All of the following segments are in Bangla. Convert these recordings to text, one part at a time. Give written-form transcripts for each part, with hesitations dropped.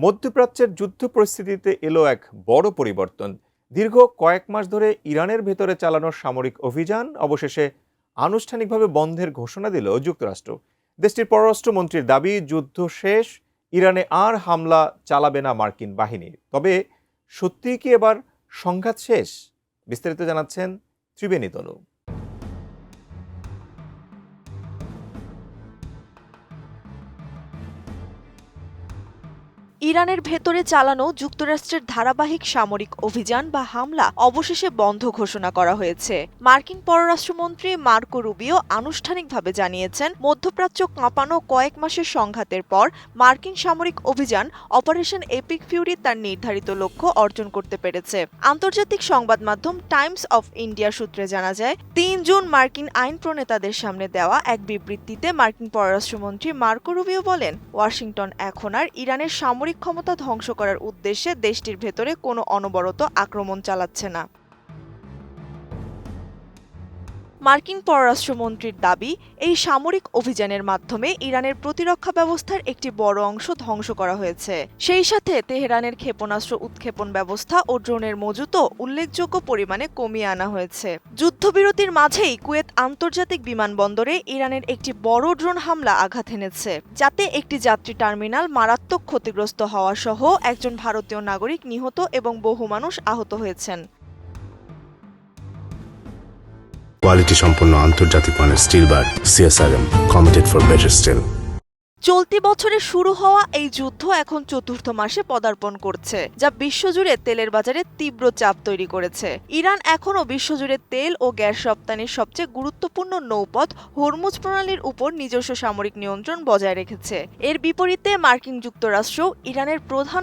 মধ্যপ্রাচ্যের যুদ্ধ পরিস্থিতিতে এলো এক বড় পরিবর্তন। দীর্ঘ কয়েক মাস ধরে ইরানের ভেতরে চালানো সামরিক অভিযান অবশেষে আনুষ্ঠানিকভাবে বন্ধের ঘোষণা দিল যুক্তরাষ্ট্র। দেশটির পররাষ্ট্রমন্ত্রীর দাবি, যুদ্ধ শেষ, ইরানে আর হামলা চালাবে না মার্কিন বাহিনী। তবে সত্যিই কি এবার সংঘাত শেষ? বিস্তারিত জানাচ্ছেন ত্রিবেণী তনু। ইরানের ভেতরে চালানো যুক্তরাষ্ট্রের ধারাবাহিক সামরিক অভিযান বা হামলা অবশেষে বন্ধ ঘোষণা করা হয়েছে। মার্কিন পররাষ্ট্রমন্ত্রী মার্কো রুবিও আনুষ্ঠানিকভাবে জানিয়েছেন, মধ্যপ্রাচ্য কাঁপানো কয়েক মাসের সংঘাতের পর মার্কিন সামরিক অভিযান অপারেশন এপিক ফিউরি তার নির্ধারিত লক্ষ্য অর্জন করতে পেরেছে। আন্তর্জাতিক সংবাদ মাধ্যম টাইমস অফ ইন্ডিয়া সূত্রে জানা যায়, ৩ জুন মার্কিন আইন প্রণেতাদের সামনে দেওয়া এক বিবৃতিতে মার্কিন পররাষ্ট্রমন্ত্রী মার্কো রুবিও বলেন, ওয়াশিংটন এখন আর ইরানের সামরিক ক্ষমতা ধ্বংস করার উদ্দেশ্যে দেশটির ভেতরে কোনো অনবরত আক্রমণ চালাচ্ছে না। মার্কিন পররাষ্ট্রমন্ত্রীর দাবি, এই সামরিক অভিযানের মাধ্যমে ইরানের প্রতিরক্ষা ব্যবস্থার একটি বড় অংশ ধ্বংস করা হয়েছে। সেই সাথে তেহরানের ক্ষেপণাস্ত্র উৎক্ষেপণ ব্যবস্থা ও ড্রোনের মজুতও উল্লেখযোগ্য পরিমাণে কমিয়ে আনা হয়েছে। যুদ্ধবিরতির মাঝেই কুয়েত আন্তর্জাতিক বিমানবন্দরে ইরানের একটি বড় ড্রোন হামলা আঘাত এনেছে, যাতে একটি যাত্রী টার্মিনাল মারাত্মক ক্ষতিগ্রস্ত হওয়া সহ একজন ভারতীয় নাগরিক নিহত এবং বহু মানুষ আহত হয়েছেন। কোয়ালিটি সম্পন্ন আন্তর্জাতিক মানের still bar CSRM, committed for better still. চলতি বছরে শুরু হওয়া এই যুদ্ধ এখন চতুর্থ মাসে পদার্পণ করছে, যা বিশ্বজুড়ে তেলের বাজারে তীব্র চাপ তৈরি করেছে। ইরান এখনও বিশ্বজুড়ে তেল ও গ্যাস রপ্তানির সবচেয়ে গুরুত্বপূর্ণ নৌপথ হরমুজ প্রণালীর উপর নিজস্ব সামরিক নিয়ন্ত্রণ বজায় রেখেছে। এর বিপরীতে মার্কিন যুক্তরাষ্ট্র ইরানের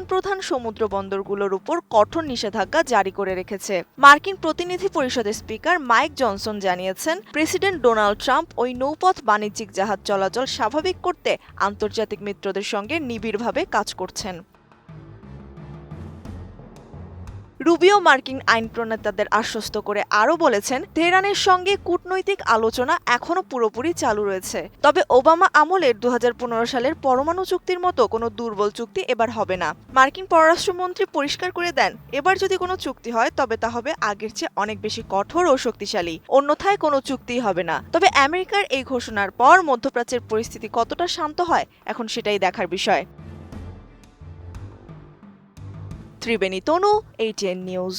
প্রধান সমুদ্র বন্দরগুলোর উপর কঠোর নিষেধাজ্ঞা জারি করে রেখেছে। মার্কিন প্রতিনিধি পরিষদের স্পিকার মাইক জনসন জানিয়েছেন, প্রেসিডেন্ট ডোনাল্ড ট্রাম্প ওই নৌপথ বাণিজ্যিক জাহাজ চলাচল স্বাভাবিক করতে আন্তর্জাতিক মিত্রদের সঙ্গে নিবিড়ভাবে কাজ করছেন। রুবিও মার্কিন আইন প্রণেতাদের আশ্বস্ত করে আরও বলেছেন, তেহরানের সঙ্গে কূটনৈতিক আলোচনা এখনও পুরোপুরি চালু রয়েছে। তবে ওবামা আমলের 2015 সালের পরমাণু চুক্তির মতো কোনো দুর্বল চুক্তি এবার হবে না। মার্কিন পররাষ্ট্রমন্ত্রী পরিষ্কার করে দেন, এবার যদি কোনো চুক্তি হয় তবে তা হবে আগের চেয়ে অনেক বেশি কঠোর ও শক্তিশালী, অন্যথায় কোনো চুক্তিই হবে না। তবে আমেরিকার এই ঘোষণার পর মধ্যপ্রাচ্যের পরিস্থিতি কতটা শান্ত হয়, এখন সেটাই দেখার বিষয়। ত্রিবেণী তনু, ATN নিউজ।